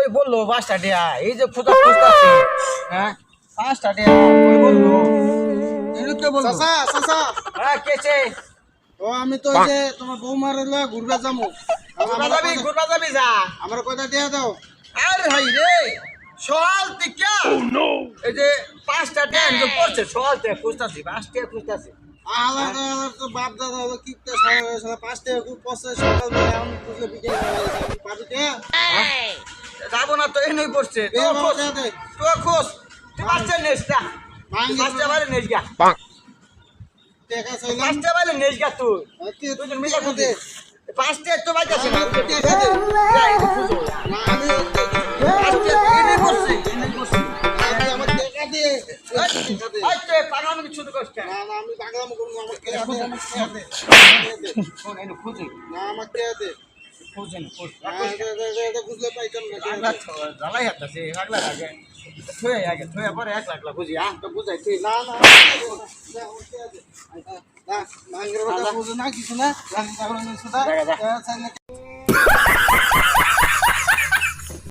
কই বললো 5টা টিয়া এই যে খোঁজা খুঁজতাছি হ্যাঁ 5টা টিয়া কই বললো এরকম বললো চাচা হ্যাঁ কেছে ও আমি তো ওই যে তোমার বৌমার হলো ঘুরবে যাবো ঘুরবা যাবি যা আমার কয়টা দিয়ে দাও আরে ভাই রে সকাল থেকে এই যে 5টা টিয়া যে পড়ছে সকাল থেকে খুঁজতাছি 5টা খুঁজতাছি আলাদা তো বাপ দাদা হলো কিপটা সারা 5 টাকা খুব পয়সা সকালবেলা এখন খুঁজলে বিকেল পাবি কে যাবো না তো এনেই পড়ছে দে তো বাবা, খোঁজ দে, দে। তো খোঁজ তুই 5টা নেস না ভাঙ্গি 5টা বাইরে নেস গা টাকা চাইলাম 5টা বাইরে নেস গা তুই তুই দুজন মিলে টাকা খুঁজে দে 5টা তো বাইতেছে না টাকা দে না আমি 5টা এনেই পড়ছে আমার টাকা দে টাকা দে আচ্ছা পাগলামি কিছু তো কষ্ট না না আমি বাংলা করবো আমার টাকা দে আমার টাকা দে কোন এনে খুঁজে না আমার টাকা দে খুঁজে বুঝলে পাইতাম না জ্বালাই হাতাছে আগলা আগে থয়ে পরে 1 লাখ খুঁজি তো বুঝাইছি না না না ভাঙ্গের কথা বুঝো না কিছু না দেখা